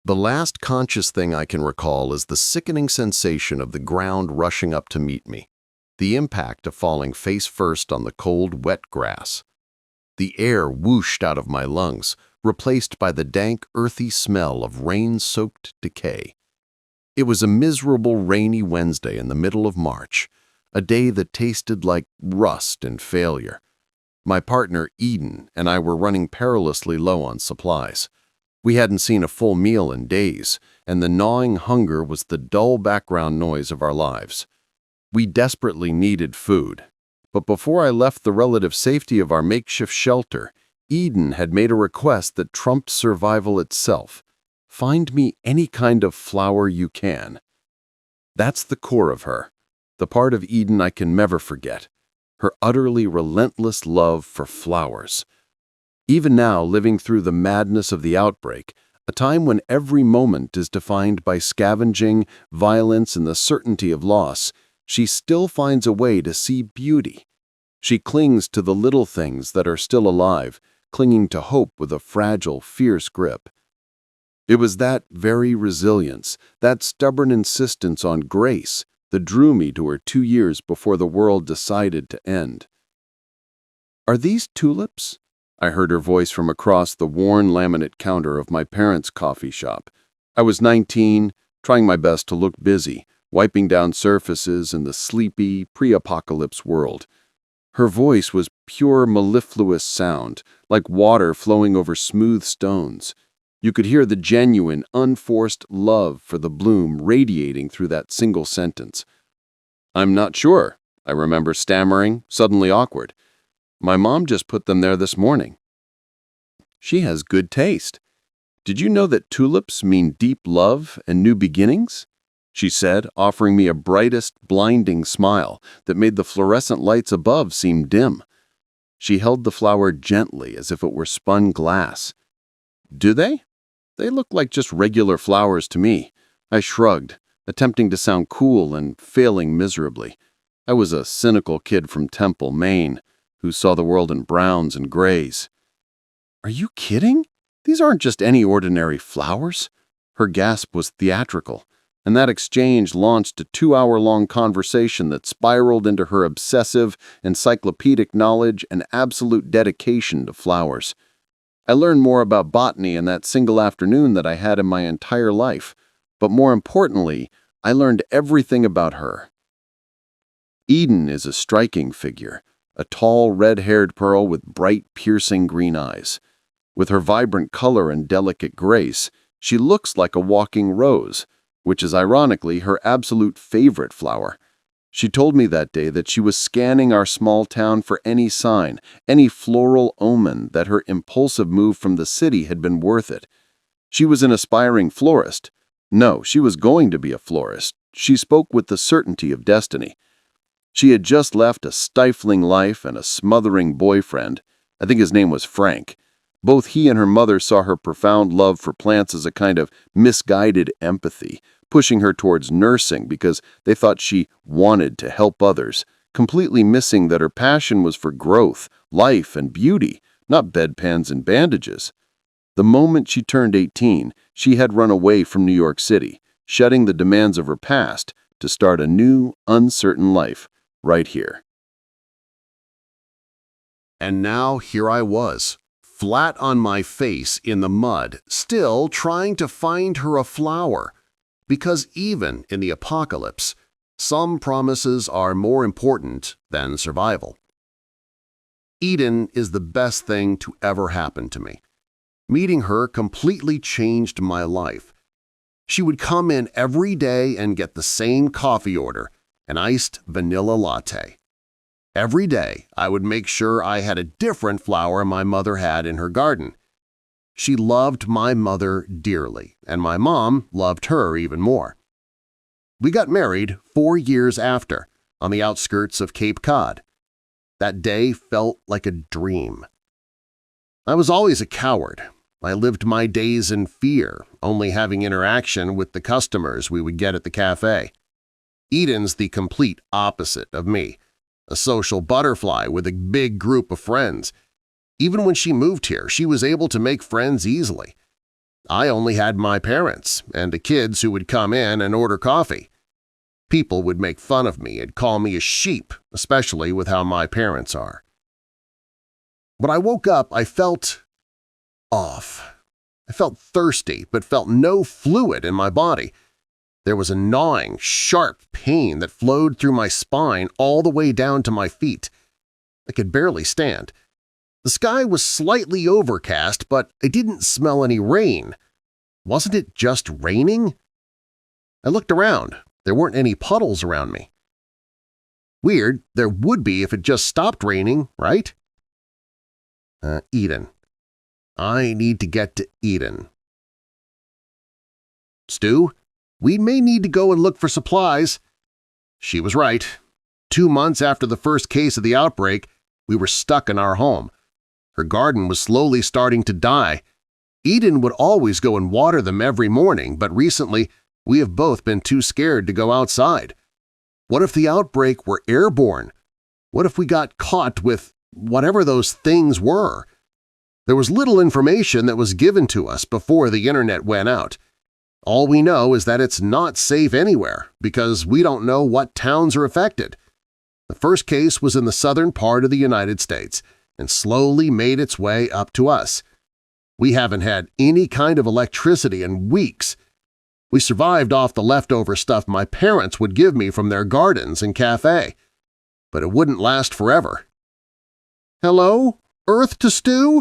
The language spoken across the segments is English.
The last conscious thing I can recall is the sickening sensation of the ground rushing up to meet me, the impact of falling face first on the cold, wet grass. The air whooshed out of my lungs, replaced by the dank, earthy smell of rain-soaked decay. It was a miserable, rainy Wednesday in the middle of March, a day that tasted like rust and failure. My partner, Eden, and I were running perilously low on supplies. We hadn't seen a full meal in days, and the gnawing hunger was the dull background noise of our lives. We desperately needed food. But before I left the relative safety of our makeshift shelter, Eden had made a request that trumped survival itself. Find me any kind of flower you can. That's the core of her, the part of Eden I can never forget, her utterly relentless love for flowers. Even now, living through the madness of the outbreak, a time when every moment is defined by scavenging, violence, and the certainty of loss, she still finds a way to see beauty. She clings to the little things that are still alive, clinging to hope with a fragile, fierce grip. It was that very resilience, that stubborn insistence on grace, that drew me to her 2 years before the world decided to end. "Are these tulips?" I heard her voice from across the worn laminate counter of my parents' coffee shop. I was 19, trying my best to look busy, wiping down surfaces in the sleepy, pre-apocalypse world. Her voice was pure mellifluous sound, like water flowing over smooth stones. You could hear the genuine, unforced love for the bloom radiating through that single sentence. "I'm not sure," I remember stammering, suddenly awkward. "My mom just put them there this morning." "She has good taste. Did you know that tulips mean deep love and new beginnings?" she said, offering me a brightest, blinding smile that made the fluorescent lights above seem dim. She held the flower gently as if it were spun glass. "Do they? They look like just regular flowers to me." I shrugged, attempting to sound cool and failing miserably. I was a cynical kid from Temple, Maine, who saw the world in browns and grays. "Are you kidding? These aren't just any ordinary flowers." Her gasp was theatrical, and that exchange launched a 2-hour-long conversation that spiraled into her obsessive, encyclopedic knowledge and absolute dedication to flowers. I learned more about botany in that single afternoon than I had in my entire life, but more importantly, I learned everything about her. Eden is a striking figure, a tall, red-haired pearl with bright, piercing green eyes. With her vibrant color and delicate grace, she looks like a walking rose, which is ironically her absolute favorite flower. She told me that day that she was scanning our small town for any sign, any floral omen that her impulsive move from the city had been worth it. She was an aspiring florist. No, she was going to be a florist. She spoke with the certainty of destiny. She had just left a stifling life and a smothering boyfriend. I think his name was Frank. Both he and her mother saw her profound love for plants as a kind of misguided empathy, pushing her towards nursing because they thought she wanted to help others, completely missing that her passion was for growth, life, and beauty, not bedpans and bandages. The moment she turned 18, she had run away from New York City, shedding the demands of her past to start a new, uncertain life right here. And now here I was, flat on my face in the mud, still trying to find her a flower. Because even in the apocalypse, some promises are more important than survival. Eden is the best thing to ever happen to me. Meeting her completely changed my life. She would come in every day and get the same coffee order, an iced vanilla latte. Every day, I would make sure I had a different flower my mother had in her garden. She loved my mother dearly, and my mom loved her even more. We got married 4 years after, on the outskirts of Cape Cod. That day felt like a dream. I was always a coward. I lived my days in fear, only having interaction with the customers we would get at the cafe. Eden's the complete opposite of me, a social butterfly with a big group of friends. Even when she moved here, she was able to make friends easily. I only had my parents and the kids who would come in and order coffee. People would make fun of me and call me a sheep, especially with how my parents are. When I woke up, I felt off. I felt thirsty, but felt no fluid in my body. There was a gnawing, sharp pain that flowed through my spine all the way down to my feet. I could barely stand. The sky was slightly overcast, but I didn't smell any rain. Wasn't it just raining? I looked around. There weren't any puddles around me. Weird, there would be if it just stopped raining, right? Eden. I need to get to Eden. Stu, we may need to go and look for supplies. She was right. 2 months after the first case of the outbreak, we were stuck in our home. Her garden was slowly starting to die. Eden would always go and water them every morning, but recently we have both been too scared to go outside. What if the outbreak were airborne? What if we got caught with whatever those things were? There was little information that was given to us before the internet went out. All we know is that it's not safe anywhere because we don't know what towns are affected. The first case was in the southern part of the United States and slowly made its way up to us. We haven't had any kind of electricity in weeks. We survived off the leftover stuff my parents would give me from their gardens and cafe. But it wouldn't last forever. Hello? Earth to Stu?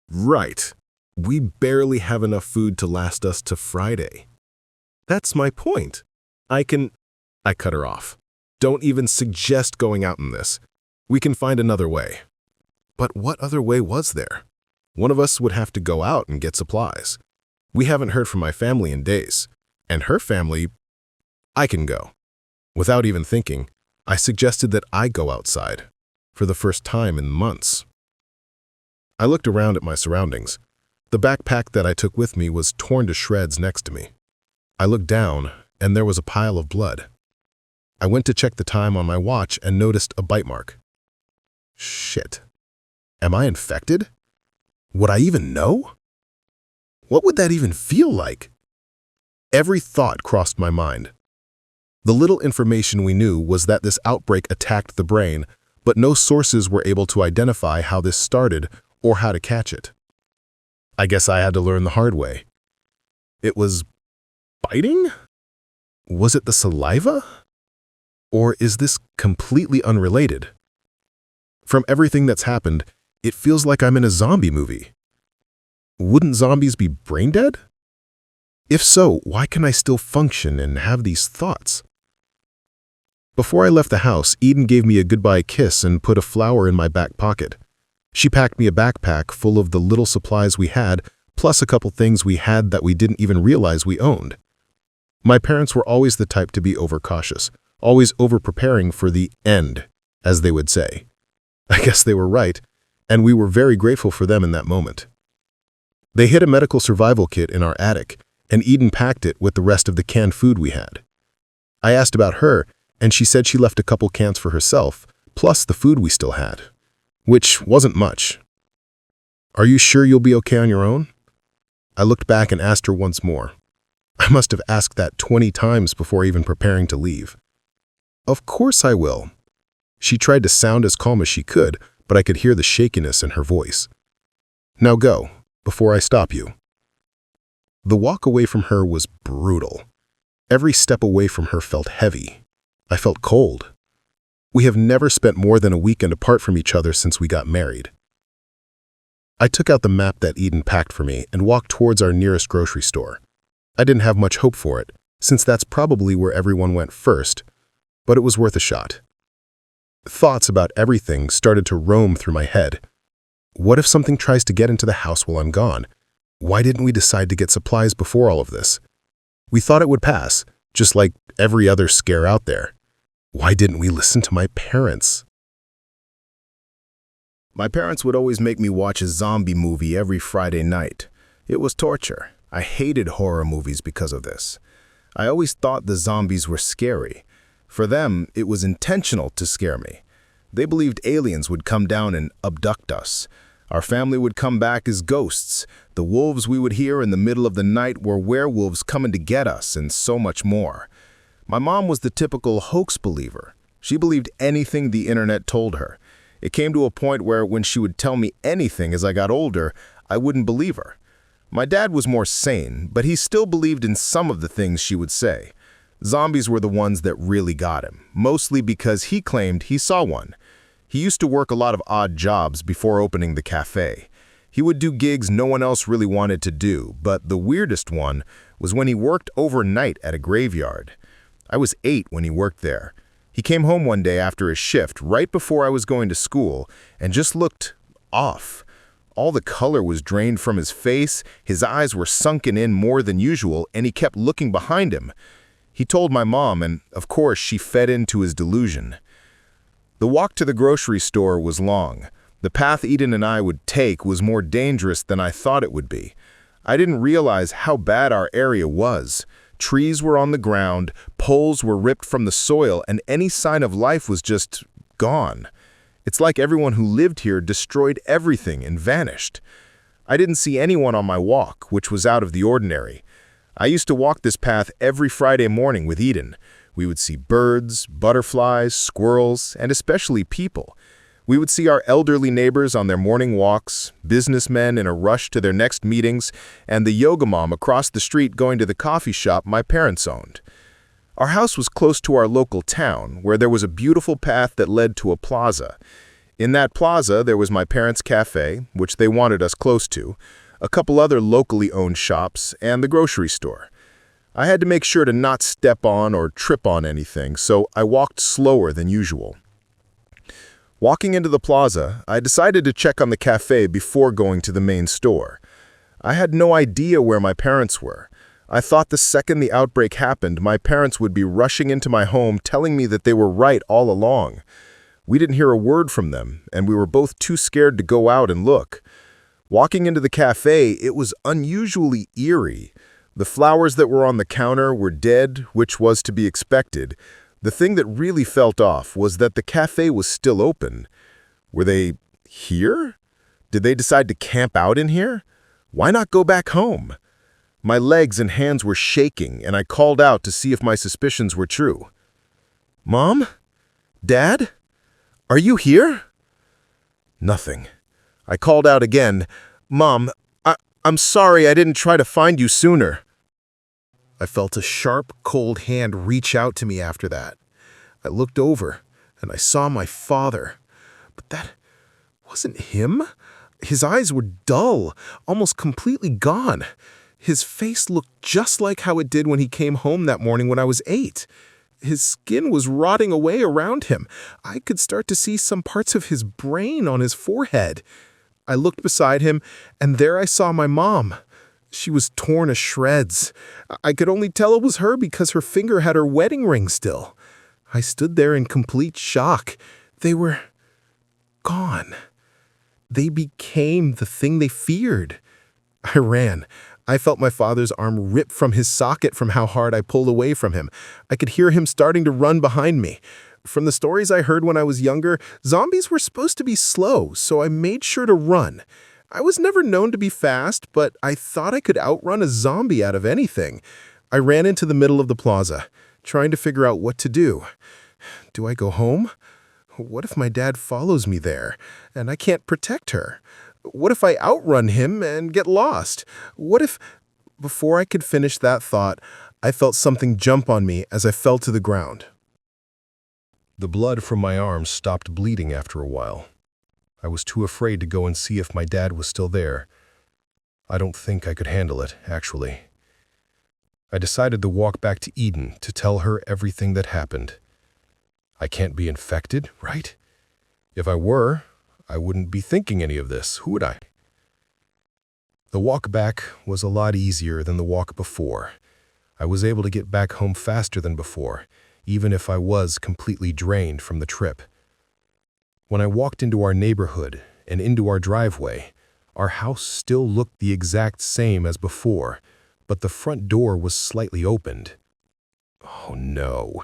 Right. We barely have enough food to last us to Friday. That's my point. I cut her off. Don't even suggest going out in this. We can find another way. But what other way was there? One of us would have to go out and get supplies. We haven't heard from my family in days. And her family, I can go. Without even thinking, I suggested that I go outside, for the first time in months. I looked around at my surroundings. The backpack that I took with me was torn to shreds next to me. I looked down, and there was a pile of blood. I went to check the time on my watch and noticed a bite mark. Shit. Am I infected? Would I even know? What would that even feel like? Every thought crossed my mind. The little information we knew was that this outbreak attacked the brain, but no sources were able to identify how this started or how to catch it. I guess I had to learn the hard way. It was biting? Was it the saliva? Or is this completely unrelated? From everything that's happened, it feels like I'm in a zombie movie. Wouldn't zombies be brain dead? If so, why can I still function and have these thoughts? Before I left the house, Eden gave me a goodbye kiss and put a flower in my back pocket. She packed me a backpack full of the little supplies we had, plus a couple things we had that we didn't even realize we owned. My parents were always the type to be overcautious, always over-preparing for the end, as they would say. I guess they were right, and we were very grateful for them in that moment. They hid a medical survival kit in our attic, and Eden packed it with the rest of the canned food we had. I asked about her, and she said she left a couple cans for herself, plus the food we still had, which wasn't much. Are you sure you'll be okay on your own? I looked back and asked her once more. I must have asked that 20 times before even preparing to leave. Of course I will. She tried to sound as calm as she could, but I could hear the shakiness in her voice. Now go, before I stop you. The walk away from her was brutal. Every step away from her felt heavy. I felt cold. We have never spent more than a weekend apart from each other since we got married. I took out the map that Eden packed for me and walked towards our nearest grocery store. I didn't have much hope for it, since that's probably where everyone went first, but it was worth a shot. Thoughts about everything started to roam through my head. What if something tries to get into the house while I'm gone? Why didn't we decide to get supplies before all of this? We thought it would pass, just like every other scare out there. Why didn't we listen to my parents? My parents would always make me watch a zombie movie every Friday night. It was torture. I hated horror movies because of this. I always thought the zombies were scary. For them, it was intentional to scare me. They believed aliens would come down and abduct us. Our family would come back as ghosts. The wolves we would hear in the middle of the night were werewolves coming to get us, and so much more. My mom was the typical hoax believer. She believed anything the internet told her. It came to a point where when she would tell me anything as I got older, I wouldn't believe her. My dad was more sane, but he still believed in some of the things she would say. Zombies were the ones that really got him, mostly because he claimed he saw one. He used to work a lot of odd jobs before opening the cafe. He would do gigs no one else really wanted to do, but the weirdest one was when he worked overnight at a graveyard. I was 8 when he worked there. He came home one day after his shift, right before I was going to school, and just looked off. All the color was drained from his face, his eyes were sunken in more than usual, and he kept looking behind him. He told my mom, and of course she fed into his delusion. The walk to the grocery store was long. The path Eden and I would take was more dangerous than I thought it would be. I didn't realize how bad our area was. Trees were on the ground, poles were ripped from the soil, and any sign of life was just gone. It's like everyone who lived here destroyed everything and vanished. I didn't see anyone on my walk, which was out of the ordinary. I used to walk this path every Friday morning with Eden. We would see birds, butterflies, squirrels, and especially people. We would see our elderly neighbors on their morning walks, businessmen in a rush to their next meetings, and the yoga mom across the street going to the coffee shop my parents owned. Our house was close to our local town, where there was a beautiful path that led to a plaza. In that plaza, there was my parents' cafe, which they wanted us close to, a couple other locally owned shops, and the grocery store. I had to make sure to not step on or trip on anything, so I walked slower than usual. Walking into the plaza, I decided to check on the cafe before going to the main store. I had no idea where my parents were. I thought the second the outbreak happened, my parents would be rushing into my home telling me that they were right all along. We didn't hear a word from them, and we were both too scared to go out and look. Walking into the cafe, it was unusually eerie. The flowers that were on the counter were dead, which was to be expected. The thing that really felt off was that the cafe was still open. Were they here? Did they decide to camp out in here? Why not go back home? My legs and hands were shaking, and I called out to see if my suspicions were true. "Mom? Dad? Are you here?" Nothing. I called out again, "Mom, I'm sorry I didn't try to find you sooner." I felt a sharp, cold hand reach out to me after that. I looked over, and I saw my father. But that wasn't him. His eyes were dull, almost completely gone. His face looked just like how it did when he came home that morning when I was 8. His skin was rotting away around him. I could start to see some parts of his brain on his forehead. I looked beside him, and there I saw my mom. She was torn to shreds. I could only tell it was her because her finger had her wedding ring still. I stood there in complete shock. They were gone. They became the thing they feared. I ran. I felt my father's arm rip from his socket from how hard I pulled away from him. I could hear him starting to run behind me. From the stories I heard when I was younger, zombies were supposed to be slow, so I made sure to run. I was never known to be fast, but I thought I could outrun a zombie out of anything. I ran into the middle of the plaza, trying to figure out what to do. Do I go home? What if my dad follows me there, and I can't protect her? What if I outrun him and get lost? What if... Before I could finish that thought, I felt something jump on me as I fell to the ground. The blood from my arms stopped bleeding after a while. I was too afraid to go and see if my dad was still there. I don't think I could handle it, actually. I decided to walk back to Eden to tell her everything that happened. I can't be infected, right? If I were, I wouldn't be thinking any of this, who would I? The walk back was a lot easier than the walk before. I was able to get back home faster than before, even if I was completely drained from the trip. When I walked into our neighborhood and into our driveway, our house still looked the exact same as before, but the front door was slightly opened. Oh no.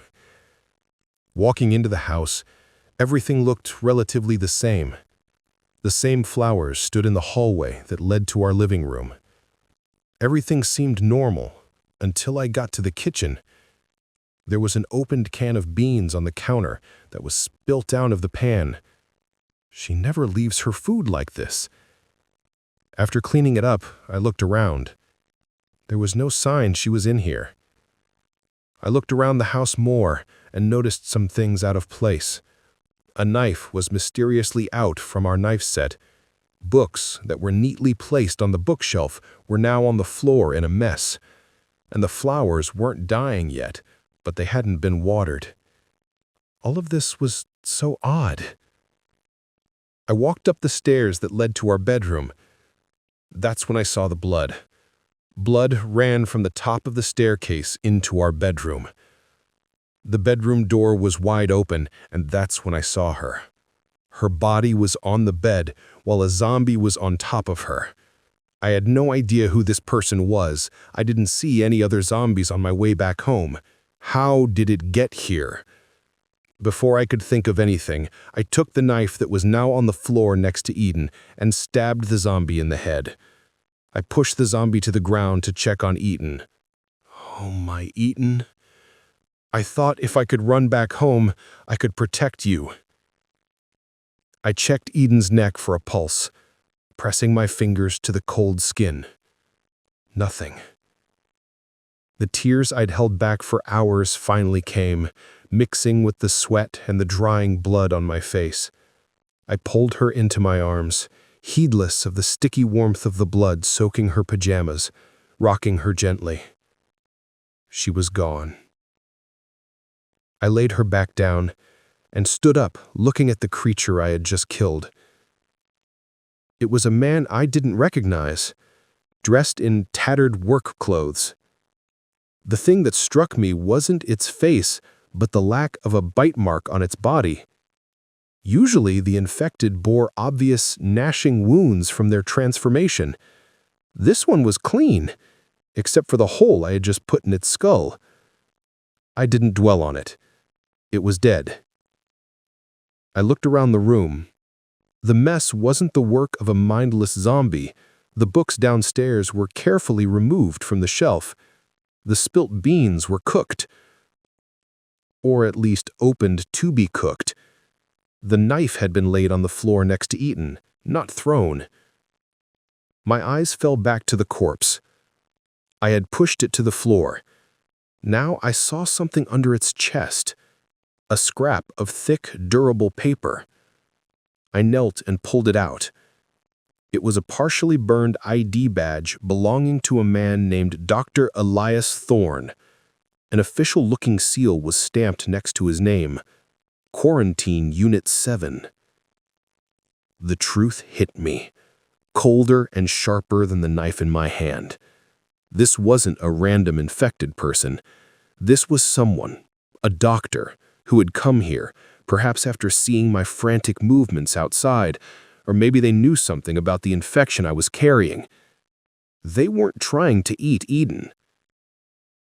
Walking into the house, everything looked relatively the same. The same flowers stood in the hallway that led to our living room. Everything seemed normal until I got to the kitchen. There was an opened can of beans on the counter that was spilt out of the pan. She never leaves her food like this. After cleaning it up, I looked around. There was no sign she was in here. I looked around the house more and noticed some things out of place. A knife was mysteriously out from our knife set. Books that were neatly placed on the bookshelf were now on the floor in a mess. And the flowers weren't dying yet, but they hadn't been watered. All of this was so odd. I walked up the stairs that led to our bedroom. That's when I saw the blood. Blood ran from the top of the staircase into our bedroom. The bedroom door was wide open, and that's when I saw her. Her body was on the bed, while a zombie was on top of her. I had no idea who this person was. I didn't see any other zombies on my way back home. How did it get here? Before I could think of anything, I took the knife that was now on the floor next to Eden and stabbed the zombie in the head. I pushed the zombie to the ground to check on Eden. Oh, my Eden. I thought if I could run back home, I could protect you. I checked Eden's neck for a pulse, pressing my fingers to the cold skin. Nothing. The tears I'd held back for hours finally came, mixing with the sweat and the drying blood on my face. I pulled her into my arms, heedless of the sticky warmth of the blood soaking her pajamas, rocking her gently. She was gone. I laid her back down and stood up, looking at the creature I had just killed. It was a man I didn't recognize, dressed in tattered work clothes. The thing that struck me wasn't its face, but the lack of a bite mark on its body. Usually, the infected bore obvious gnashing wounds from their transformation. This one was clean, except for the hole I had just put in its skull. I didn't dwell on it. It was dead. I looked around the room. The mess wasn't the work of a mindless zombie. The books downstairs were carefully removed from the shelf. The spilt beans were cooked, or at least opened to be cooked. The knife had been laid on the floor next to Eden, not thrown. My eyes fell back to the corpse. I had pushed it to the floor. Now I saw something under its chest, a scrap of thick, durable paper. I knelt and pulled it out. It was a partially burned ID badge belonging to a man named Dr. Elias Thorne. An official-looking seal was stamped next to his name, Quarantine Unit 7. The truth hit me, colder and sharper than the knife in my hand. This wasn't a random infected person. This was someone, a doctor, who had come here, perhaps after seeing my frantic movements outside, or maybe they knew something about the infection I was carrying. They weren't trying to eat Eden.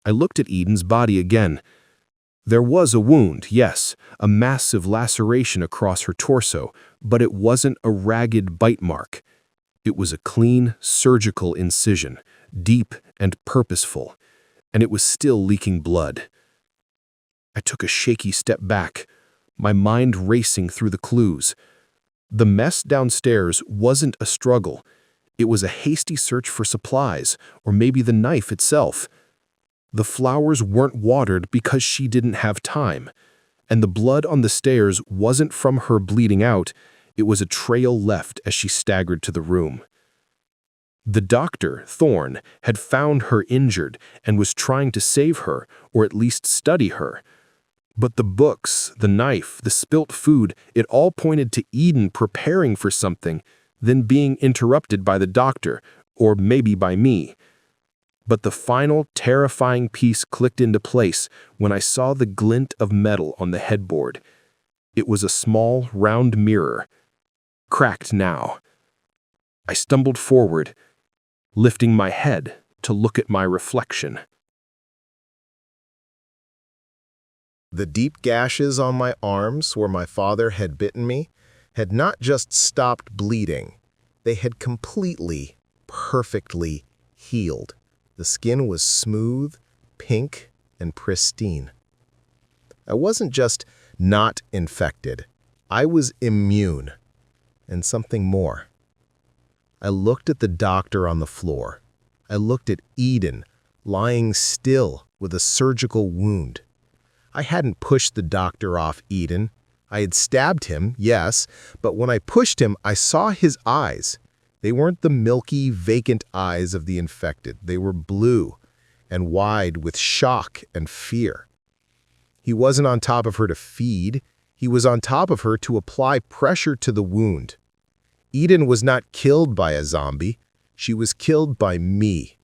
I looked at Eden's body again. There was a wound, yes, a massive laceration across her torso, but it wasn't a ragged bite mark. It was a clean, surgical incision, deep and purposeful, and it was still leaking blood. I took a shaky step back, my mind racing through the clues. The mess downstairs wasn't a struggle. It was a hasty search for supplies, or maybe the knife itself. The flowers weren't watered because she didn't have time, and the blood on the stairs wasn't from her bleeding out. It was a trail left as she staggered to the room. The doctor, Thorne, had found her injured and was trying to save her, or at least study her. But the books, the knife, the spilt food, it all pointed to Eden preparing for something, then being interrupted by the doctor, or maybe by me. But the final, terrifying piece clicked into place when I saw the glint of metal on the headboard. It was a small, round mirror, cracked now. I stumbled forward, lifting my head to look at my reflection. The deep gashes on my arms where my father had bitten me had not just stopped bleeding, they had completely, perfectly healed. The skin was smooth, pink, and pristine. I wasn't just not infected. I was immune. And something more. I looked at the doctor on the floor. I looked at Eden, lying still with a surgical wound. I hadn't pushed the doctor off Eden. I had stabbed him, yes, but when I pushed him, I saw his eyes. They weren't the milky, vacant eyes of the infected. They were blue and wide with shock and fear. He wasn't on top of her to feed. He was on top of her to apply pressure to the wound. Eden was not killed by a zombie. She was killed by me.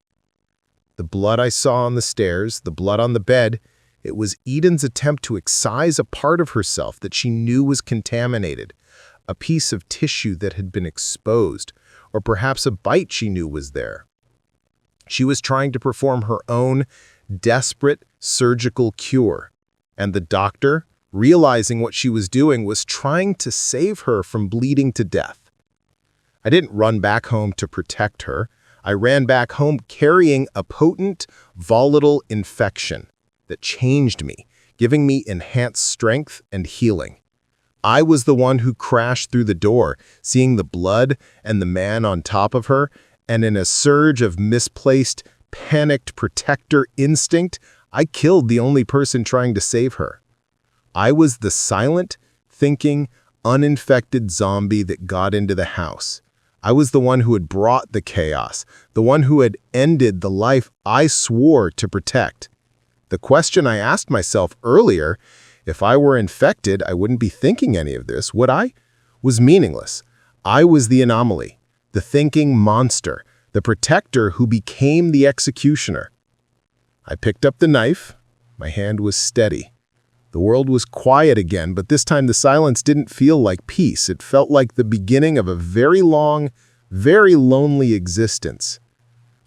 The blood I saw on the stairs, the blood on the bed, it was Eden's attempt to excise a part of herself that she knew was contaminated, a piece of tissue that had been exposed, or perhaps a bite she knew was there. She was trying to perform her own desperate surgical cure, and the doctor, realizing what she was doing, was trying to save her from bleeding to death. I didn't run back home to protect her. I ran back home carrying a potent, volatile infection that changed me, giving me enhanced strength and healing. I was the one who crashed through the door, seeing the blood and the man on top of her, and in a surge of misplaced, panicked protector instinct, I killed the only person trying to save her. I was the silent, thinking, uninfected zombie that got into the house. I was the one who had brought the chaos, the one who had ended the life I swore to protect. The question I asked myself earlier, if I were infected, I wouldn't be thinking any of this, would I? Was meaningless. I was the anomaly, the thinking monster, the protector who became the executioner. I picked up the knife. My hand was steady. The world was quiet again, but this time the silence didn't feel like peace. It felt like the beginning of a very long, very lonely existence.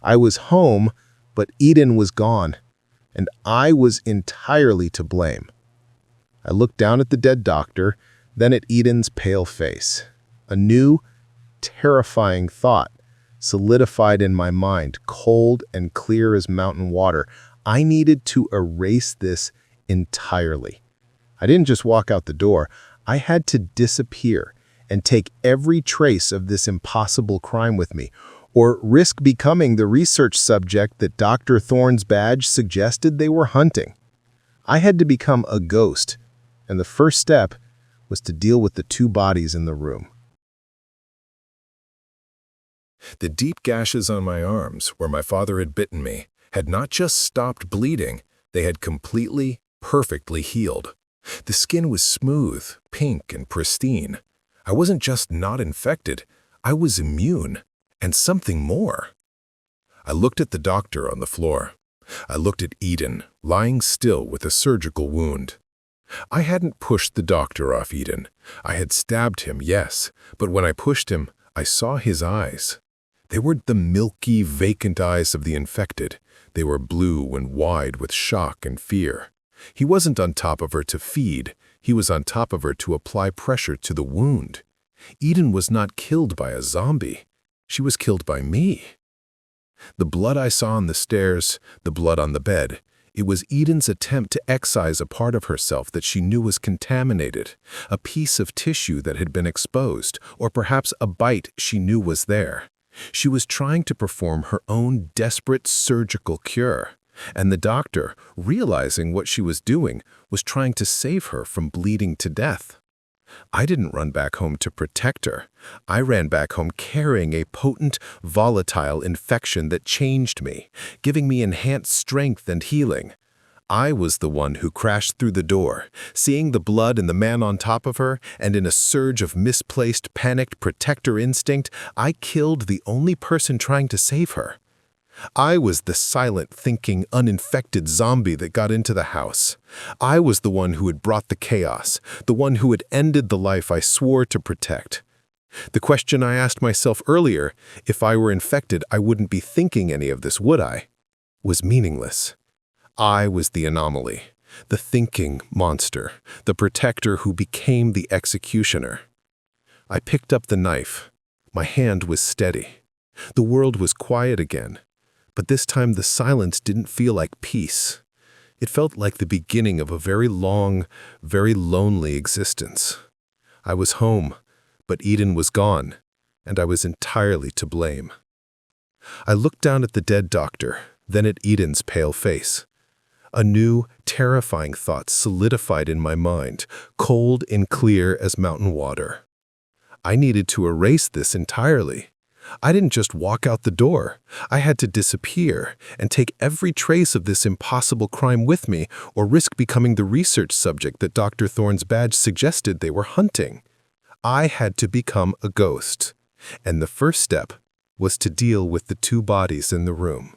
I was home, but Eden was gone, and I was entirely to blame. I looked down at the dead doctor, then at Eden's pale face. A new, terrifying thought solidified in my mind, cold and clear as mountain water. I needed to erase this entirely. I didn't just walk out the door. I had to disappear and take every trace of this impossible crime with me, or risk becoming the research subject that Dr. Thorne's badge suggested they were hunting. I had to become a ghost, and the first step was to deal with the two bodies in the room. The deep gashes on my arms, where my father had bitten me, had not just stopped bleeding, they had completely, perfectly healed. The skin was smooth, pink, and pristine. I wasn't just not infected, I was immune, and something more. I looked at the doctor on the floor. I looked at Eden, lying still with a surgical wound. I hadn't pushed the doctor off Eden. I had stabbed him, yes, but when I pushed him, I saw his eyes. They weren't the milky, vacant eyes of the infected. They were blue and wide with shock and fear. He wasn't on top of her to feed. He was on top of her to apply pressure to the wound. Eden was not killed by a zombie. She was killed by me. The blood I saw on the stairs, the blood on the bed, it was Eden's attempt to excise a part of herself that she knew was contaminated, a piece of tissue that had been exposed, or perhaps a bite she knew was there. She was trying to perform her own desperate surgical cure, and the doctor, realizing what she was doing, was trying to save her from bleeding to death. I didn't run back home to protect her. I ran back home carrying a potent, volatile infection that changed me, giving me enhanced strength and healing. I was the one who crashed through the door, seeing the blood and the man on top of her, and in a surge of misplaced, panicked protector instinct, I killed the only person trying to save her. I was the silent, thinking, uninfected zombie that got into the house. I was the one who had brought the chaos, the one who had ended the life I swore to protect. The question I asked myself earlier, if I were infected, I wouldn't be thinking any of this, would I? Was meaningless. I was the anomaly, the thinking monster, the protector who became the executioner. I picked up the knife. My hand was steady. The world was quiet again, but this time the silence didn't feel like peace. It felt like the beginning of a very long, very lonely existence. I was home, but Eden was gone, and I was entirely to blame. I looked down at the dead doctor, then at Eden's pale face. A new, terrifying thought solidified in my mind, cold and clear as mountain water. I needed to erase this entirely. I didn't just walk out the door. I had to disappear and take every trace of this impossible crime with me or risk becoming the research subject that Dr. Thorne's badge suggested they were hunting. I had to become a ghost, and the first step was to deal with the two bodies in the room.